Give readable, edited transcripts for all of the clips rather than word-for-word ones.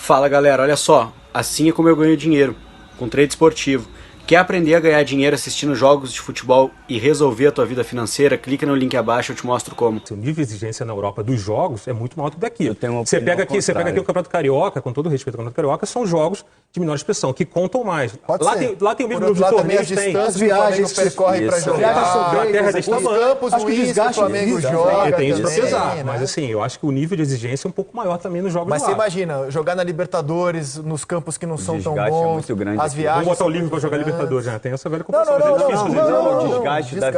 Fala galera, olha só, assim é como eu ganho dinheiro, com trade esportivo. Quer aprender a ganhar dinheiro assistindo jogos de futebol e resolver a tua vida financeira? Clica no link abaixo, eu te mostro como. O nível de exigência na Europa dos jogos é muito maior do que daqui. Você pega aqui o Campeonato Carioca, com todo respeito ao Campeonato Carioca, são jogos de menor expressão, que contam mais. Lá tem o mesmo número de torneios, tem as viagens que percorre para jogar, os campos ruins que o Flamengo joga. Tem isso pra pesar, né? Mas assim, eu acho que o nível de exigência é um pouco maior também nos jogos Mas lá. você imagina, jogar na Libertadores, nos campos que não são tão bons, é muito grande as viagens... Vamos botar o livro para jogar Libertadores, já tem essa velha comparação. O desgaste da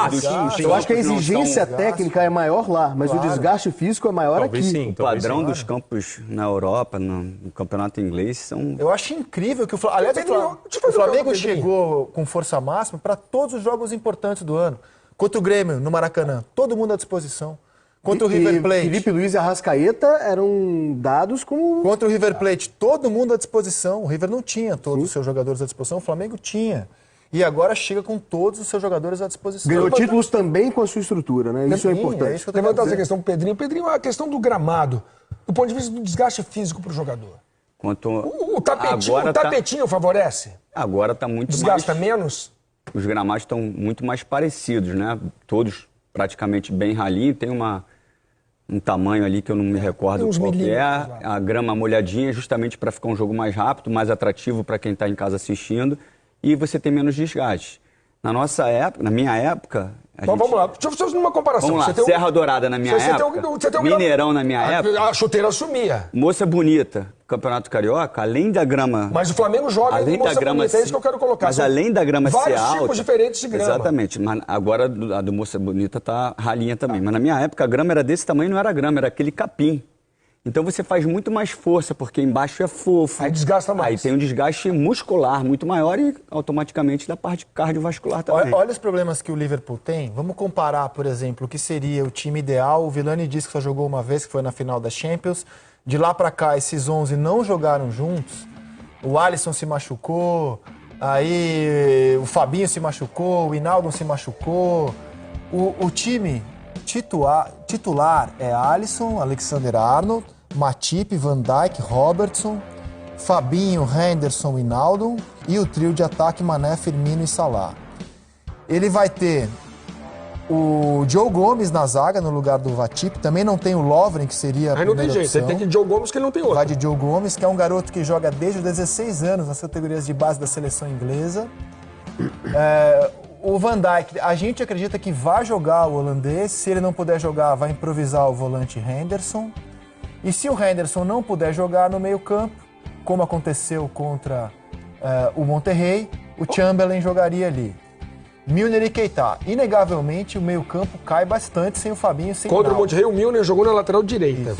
viagem. Eu acho que a exigência técnica é maior lá, mas o desgaste físico é maior aqui. Sim, o padrão dos campos na Europa, no campeonato inglês, são... Eu acho incrível que o Flamengo chegou com força máxima para todos os jogos importantes do ano. Contra o Grêmio, no Maracanã, todo mundo à disposição. Contra o River Plate. Felipe Luiz e Arrascaeta eram dados como... Contra o River Plate, todo mundo à disposição. O River não tinha todos os seus jogadores à disposição, o Flamengo tinha. E agora chega com todos os seus jogadores à disposição. Ganhou títulos também com a sua estrutura, né? Isso é importante. É isso que eu levantar essa questão com o Pedrinho. Pedrinho, a questão do gramado, do ponto de vista do desgaste físico para o jogador. O tapetinho favorece? Agora está muito Desgasta menos? Os gramados estão muito mais parecidos, né? Todos praticamente bem ralinho. Tem um tamanho ali que eu não me recordo qual que é. A grama molhadinha, justamente para ficar um jogo mais rápido, mais atrativo para quem está em casa assistindo. E você tem menos desgaste. Na nossa época, na minha época... Vamos lá, deixa eu fazer uma comparação. Vamos lá, Serra Dourada na minha época, Mineirão na minha época... A chuteira sumia. Moça Bonita, Campeonato Carioca, além da grama... Mas o Flamengo joga além Moça da grama Bonita, é isso que eu quero colocar. Mas além da grama ser alta... Vários tipos diferentes de grama. Exatamente, mas agora a do Moça Bonita tá ralinha também. Mas na minha época a grama era desse tamanho, não era grama, era aquele capim. Então você faz muito mais força, porque embaixo é fofo. Aí desgasta mais. Aí tem um desgaste muscular muito maior e automaticamente da parte cardiovascular também. Olha os problemas que o Liverpool tem. Vamos comparar, por exemplo, o que seria o time ideal. O Villani disse que só jogou uma vez, que foi na final da Champions. De lá pra cá, esses 11 não jogaram juntos. O Alisson se machucou, aí o Fabinho se machucou, o Hinaldo se machucou. O time... Titular é Alisson, Alexander-Arnold, Matip, Van Dijk, Robertson, Fabinho, Henderson e Hinaldo e o trio de ataque Mané, Firmino e Salah. Ele vai ter o Joe Gomes na zaga no lugar do Matip, também não tem o Lovren, que seria a primeira opção. Aí não tem jeito, opção. tem que ir Joe Gomes que ele não tem outro. Vai de Joe Gomes, que é um garoto que joga desde os 16 anos nas categorias de base da seleção inglesa. O Van Dijk, a gente acredita que vai jogar o holandês. Se ele não puder jogar, vai improvisar o volante Henderson. E se o Henderson não puder jogar no meio-campo, como aconteceu contra o Monterrey, o Chamberlain jogaria ali. Milner e Keita. Inegavelmente, o meio-campo cai bastante sem o Fabinho e sem o Contra o Monterrey, o Milner jogou na lateral direita.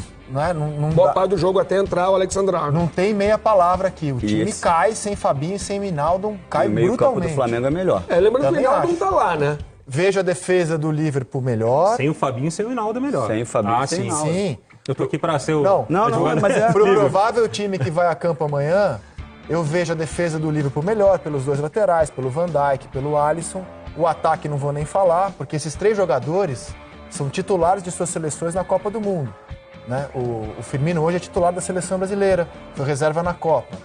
Boa parte do jogo até entrar o Alexander-Arnold. Não tem meia palavra aqui. O time cai sem Fabinho e sem Minaldo, cai brutalmente. O meio-campo do Flamengo é melhor. Lembrando que o Minaldo não tá lá, né? Veja a defesa do Liverpool melhor. Sem o Fabinho e sem o Hinaldo é melhor. Sem o Fabinho e sem o Hinaldo. Sim. Eu tô aqui para ser o... Não, mas é... Pro provável time que vai a campo amanhã, eu vejo a defesa do Liverpool melhor pelos dois laterais, pelo Van Dijk, pelo Alisson. O ataque não vou nem falar, porque esses três jogadores são titulares de suas seleções na Copa do Mundo. Né? O Firmino hoje é titular da seleção brasileira, foi reserva na Copa.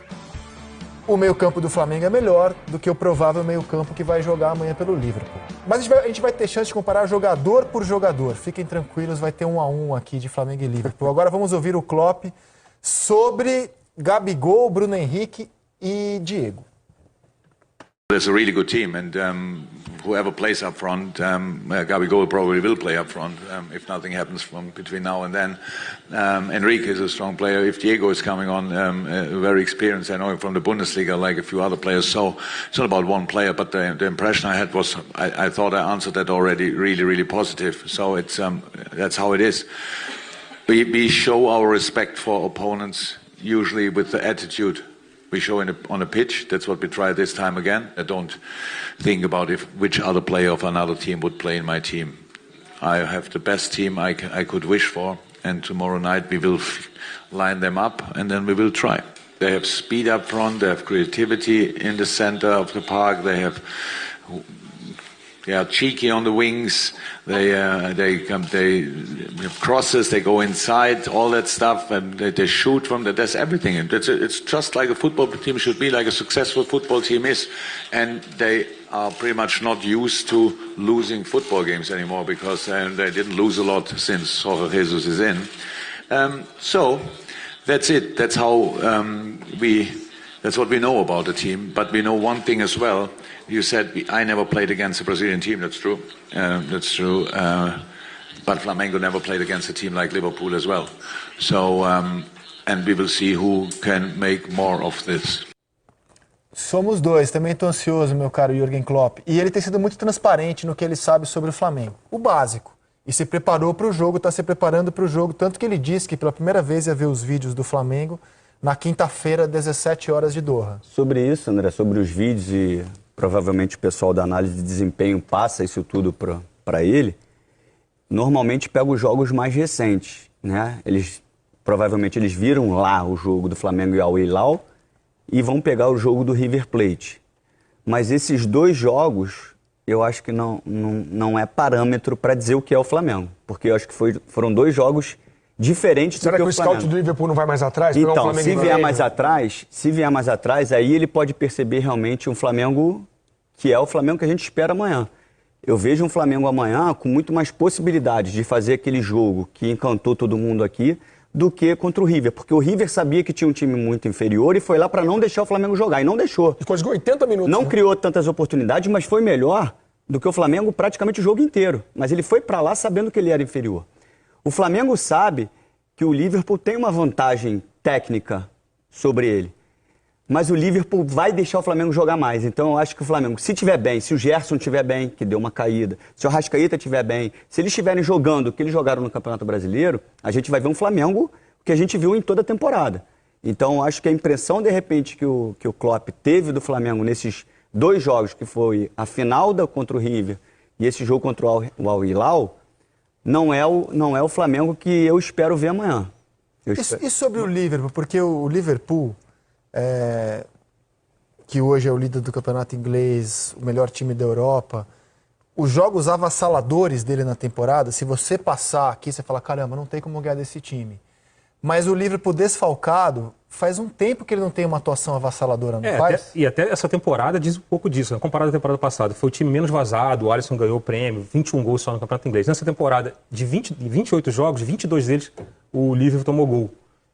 O meio-campo do Flamengo é melhor do que o provável meio-campo que vai jogar amanhã pelo Liverpool. Mas a gente vai ter chance de comparar jogador por jogador. Fiquem tranquilos, vai ter 1-1 aqui de Flamengo e Liverpool. Agora vamos ouvir o Klopp sobre Gabigol, Bruno Henrique e Diego. There's a really good team, and whoever plays up front, Gabigol probably will play up front if nothing happens from between now and then. Enrique is a strong player. If Diego is coming on, very experienced, I know him from the Bundesliga, like a few other players. So it's not about one player, but the impression I had was I thought I answered that already really, really positive. So it's that's how it is. We show our respect for opponents usually with the attitude we show on a pitch. That's what we try this time again. I don't think about which other player of another team would play in my team. I have the best team I could wish for, and tomorrow night we will line them up and then we will try. They have speed up front, they have creativity in the center of the park, they have They are cheeky on the wings. They have crosses. They go inside. All that stuff, and they shoot from that. There's everything. It's just like a football team should be, like a successful football team is. And they are pretty much not used to losing football games anymore because they didn't lose a lot since Jorge Jesus is in. So that's it. That's how that's what we know about the team. But we know one thing as well. You said I never played against a Brazilian team. That's true. That's true. But Flamengo never played against a team like Liverpool as well. So, and we will see who can make more of this. Somos dois. Também estou ansioso, meu caro Jürgen Klopp. E ele tem sido muito transparente no que ele sabe sobre o Flamengo. O básico. E se preparou para o jogo, está se preparando para o jogo. Tanto que ele disse que pela primeira vez ia ver os vídeos do Flamengo na quinta-feira, 17 horas de Doha. Sobre isso, André, sobre os vídeos e provavelmente o pessoal da análise de desempenho passa isso tudo para ele, normalmente pega os jogos mais recentes, né? Provavelmente eles viram lá o jogo do Flamengo e Al Hilal e vão pegar o jogo do River Plate. Mas esses dois jogos, eu acho que não é parâmetro para dizer o que é o Flamengo, porque eu acho que foram dois jogos diferentes. Será que o scout do Liverpool não vai mais atrás? Então, se vier mais atrás, aí ele pode perceber realmente um Flamengo que é o Flamengo que a gente espera amanhã. Eu vejo um Flamengo amanhã com muito mais possibilidades de fazer aquele jogo que encantou todo mundo aqui do que contra o River, porque o River sabia que tinha um time muito inferior e foi lá para não deixar o Flamengo jogar, e não deixou. E conseguiu 80 minutos. Não criou tantas oportunidades, mas foi melhor do que o Flamengo praticamente o jogo inteiro. Mas ele foi para lá sabendo que ele era inferior. O Flamengo sabe que o Liverpool tem uma vantagem técnica sobre ele. Mas o Liverpool vai deixar o Flamengo jogar mais. Então eu acho que o Flamengo, se estiver bem, se o Gerson estiver bem, que deu uma caída, se o Arrascaeta estiver bem, se eles estiverem jogando o que eles jogaram no Campeonato Brasileiro, a gente vai ver um Flamengo que a gente viu em toda a temporada. Então eu acho que a impressão, de repente, que o Klopp teve do Flamengo nesses dois jogos, que foi a final contra o River e esse jogo contra o Al Hilal, não é o Flamengo que eu espero ver amanhã. E sobre o Liverpool? Porque o Liverpool, que hoje é o líder do campeonato inglês, o melhor time da Europa, os jogos avassaladores dele na temporada, se você passar aqui, você fala, caramba, não tem como ganhar desse time. Mas o Liverpool desfalcado, faz um tempo que ele não tem uma atuação avassaladora, não faz? E até essa temporada diz um pouco disso, né? Comparado à temporada passada. Foi o time menos vazado, o Alisson ganhou o prêmio, 21 gols só no Campeonato Inglês. Nessa temporada, de 28 jogos, 22 deles, o Liverpool tomou gol.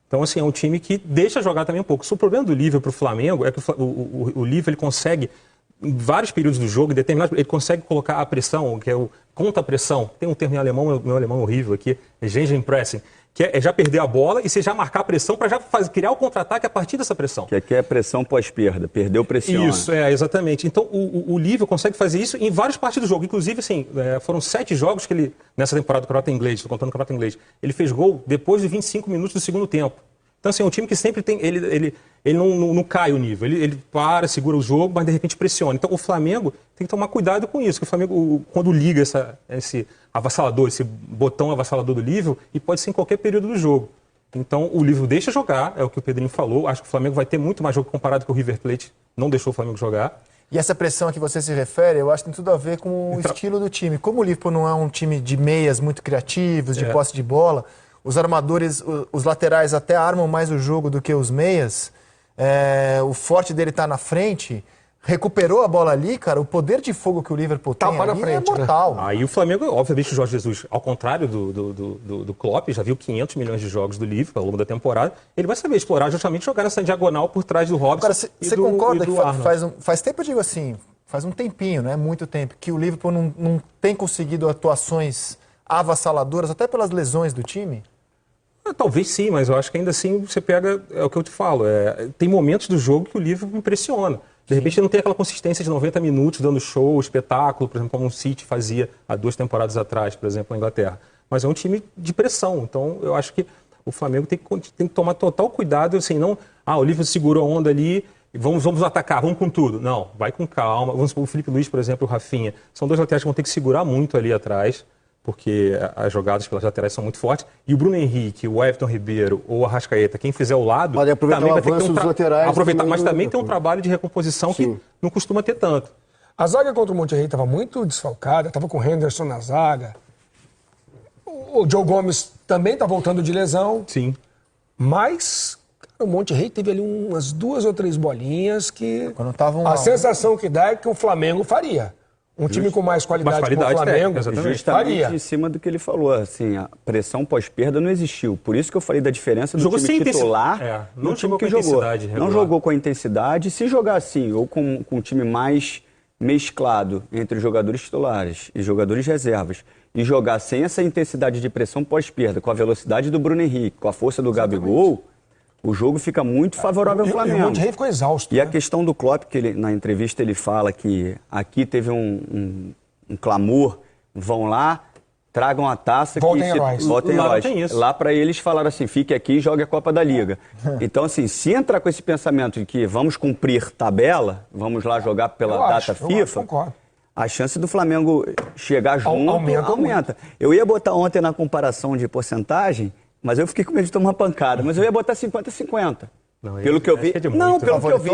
Então, assim, é um time que deixa jogar também um pouco. O problema do Liverpool para o Flamengo é que o Liverpool ele consegue, em vários períodos do jogo, ele consegue colocar a pressão, que é o contra-pressão. Tem um termo em alemão, meu alemão é horrível aqui, é Gegenpressing, que é já perder a bola e você já marcar a pressão para já criar o contra-ataque a partir dessa pressão. Que é a pressão pós-perda, perdeu pressiona. Isso, exatamente. Então o Liverpool consegue fazer isso em várias partes do jogo. Inclusive, assim, foram 7 jogos que ele, nessa temporada do Campeonato Inglês, estou contando o Campeonato Inglês, ele fez gol depois de 25 minutos do segundo tempo. Então, assim, é um time que sempre tem. Ele não cai o nível. Ele para, segura o jogo, mas de repente pressiona. Então, o Flamengo tem que tomar cuidado com isso. Que o Flamengo, quando liga esse avassalador, esse botão avassalador do Liverpool, e pode ser em qualquer período do jogo. Então, o Liverpool deixa jogar, é o que o Pedrinho falou. Acho que o Flamengo vai ter muito mais jogo comparado com o River Plate. Não deixou o Flamengo jogar. E essa pressão a que você se refere, eu acho que tem tudo a ver com o estilo do time. Como o Liverpool não é um time de meias muito criativos, de posse de bola. Os armadores, os laterais até armam mais o jogo do que os meias. O forte dele está na frente. Recuperou a bola ali, cara. O poder de fogo que o Liverpool tem na frente, é mortal. Né? Aí o Flamengo, obviamente, o Jorge Jesus, ao contrário do Klopp, já viu 500 milhões de jogos do Liverpool ao longo da temporada. Ele vai saber explorar, justamente jogar nessa diagonal por trás do Robson. Agora, você concorda que faz tempo, eu digo assim, faz um tempinho, né? Muito tempo, que o Liverpool não tem conseguido atuações avassaladoras, até pelas lesões do time? Talvez sim, mas eu acho que ainda assim você pega, é o que eu te falo, tem momentos do jogo que o Liverpool impressiona. De repente não tem aquela consistência de 90 minutos dando show, espetáculo, por exemplo, como o City fazia há 2 temporadas atrás, por exemplo, na Inglaterra. Mas é um time de pressão, então eu acho que o Flamengo tem que tomar total cuidado, assim, não, o Liverpool segurou a onda ali, vamos atacar, vamos com tudo. Não, vai com calma. Vamos o Felipe Luiz, por exemplo, o Rafinha, são 2 laterais que vão ter que segurar muito ali atrás, porque as jogadas pelas laterais são muito fortes. E o Bruno Henrique, o Everton Ribeiro ou o Arrascaeta, quem fizer o lado, também vai ter que ter aproveitar, mas também tem um trabalho de recomposição que não costuma ter tanto. A zaga contra o Monterrey estava muito desfalcada, estava com o Henderson na zaga. O Joe Gomes também está voltando de lesão. Sim. Mas cara, o Monterrey teve ali umas 2 ou 3 bolinhas que Quando tava a sensação que dá é que o Flamengo faria. Um time com mais qualidade que o Flamengo justamente faria. em cima do que ele falou, assim, a pressão pós-perda não existiu. Por isso que eu falei da diferença do time titular no time que jogou. Não jogou com a intensidade. Se jogar assim, ou com um time mais mesclado entre jogadores titulares e jogadores reservas, e jogar sem essa intensidade de pressão pós-perda, com a velocidade do Bruno Henrique, com a força do Gabigol, o jogo fica muito favorável ao Flamengo. O Monterrey ficou exausto. E a questão do Klopp, que ele, na entrevista ele fala que aqui teve um clamor, vão lá, tragam a taça. Voltem heróis. Voltem heróis. Lá para eles falaram assim, fique aqui e jogue a Copa da Liga. Então assim, se entrar com esse pensamento de que vamos cumprir tabela, vamos lá jogar pela data FIFA, a chance do Flamengo chegar junto aumenta. Eu ia botar ontem na comparação de porcentagem, mas eu fiquei com medo de tomar pancada. Mas eu ia botar 50-50. Pelo que eu vi. Não, pelo que eu vi.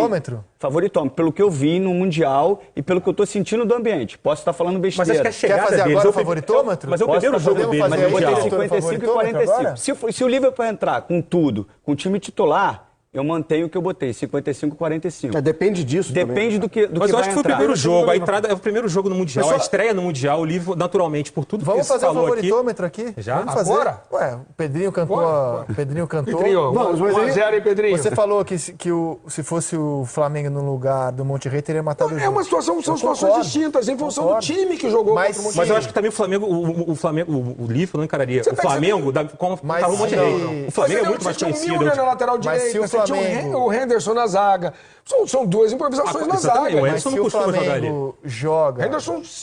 Favoritômetro. Pelo que eu vi no Mundial e pelo que eu tô sentindo do ambiente. Posso estar falando besteira. Mas acho que quer fazer agora o favoritômetro? Mas é o primeiro jogo dele. Mas eu botei 55 e 45. Se o Liverpool entrar com tudo, com o time titular, eu mantenho o que eu botei, 55-45. Depende disso. Depende do que mas eu acho que foi o primeiro jogo, a entrada é o primeiro jogo no Mundial, a estreia no Mundial, o Liverpool, naturalmente, por tudo que você falou aqui... Vamos fazer o favoritômetro aqui? Já? Vamos fazer? Agora? Ué, o Pedrinho cantou... Pedrinho, vamos, 1-0 aí, Pedrinho. Você falou que se fosse o Flamengo no lugar do Monterrey, teria matado o jogo. É uma situação, são situações distintas, em função do time que jogou contra o Monterrey. Mas eu acho que também o Liverpool não encararia. O Flamengo, como estava o Monterrey. O Flamengo é muito mais conhecido. Na lateral direita, você tinha o Henderson na zaga. São 2 improvisações na zaga. Mas se o Flamengo joga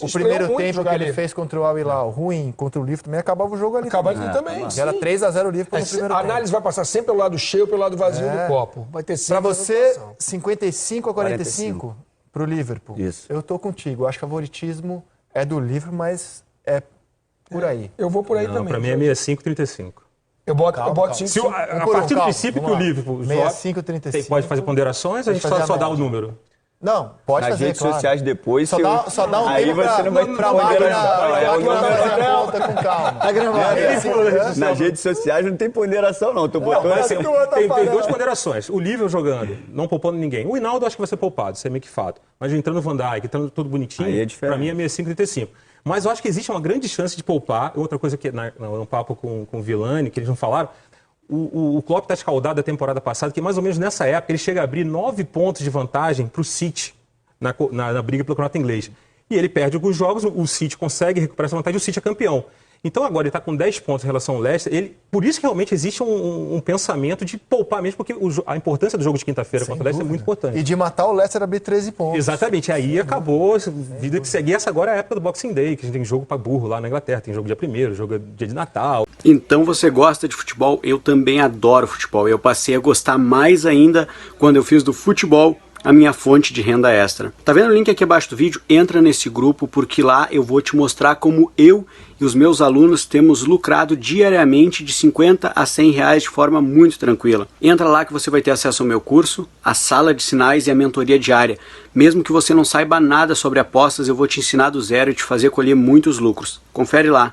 o primeiro tempo que ele fez contra o Al Hilal ruim, contra o Liverpool, também acabava o jogo ali. Acaba ali também. Era 3-0 o Liverpool no primeiro tempo. A análise vai passar sempre pelo lado cheio, pelo lado vazio do copo. Vai ter sempre. Pra você, 55-45 pro Liverpool. Isso. Eu tô contigo. Eu acho que o favoritismo é do Liverpool, mas é por aí. Eu vou por aí também. Pra mim é 65-35. Eu boto 5. A partir do princípio que o Liverpool 65-35. pode fazer ponderações, a gente só dá o número. Não, pode fazer, redes sociais depois. Só dá um aí tempo você não vai pra máquina conta com calma. Tá gravado. Nas redes sociais não tem ponderação, não. Tô botando assim. Tem 2 ponderações. O Liverpool jogando, não poupando ninguém. O Hinaldo acho que vai ser poupado, isso é meio que fato. Mas entrando o Van Dijk, entrando tudo bonitinho, pra mim é 65-35. Mas eu acho que existe uma grande chance de poupar. Outra coisa que no papo com o Villani, que eles não falaram, o Klopp está escaldado da temporada passada, que mais ou menos nessa época ele chega a abrir 9 pontos de vantagem para o City na briga pelo campeonato inglês. E ele perde alguns jogos, o City consegue recuperar essa vantagem e o City é campeão. Então agora ele está com 10 pontos em relação ao Leicester. Por isso que realmente existe um pensamento de poupar mesmo, porque a importância do jogo de quinta-feira contra o Leicester é muito importante. E de matar o Leicester abrir 13 pontos. Exatamente, aí acabou, vida que segue. Essa agora é a época do Boxing Day, que a gente tem jogo para burro lá na Inglaterra, tem jogo dia 1º, jogo dia de Natal. Então você gosta de futebol? Eu também adoro futebol. Eu passei a gostar mais ainda quando eu fiz do futebol a minha fonte de renda extra. Tá vendo o link aqui abaixo do vídeo? Entra nesse grupo, porque lá eu vou te mostrar como eu e os meus alunos temos lucrado diariamente de 50 a 100 reais de forma muito tranquila. Entra lá que você vai ter acesso ao meu curso, a sala de sinais e a mentoria diária. Mesmo que você não saiba nada sobre apostas, eu vou te ensinar do zero e te fazer colher muitos lucros. Confere lá.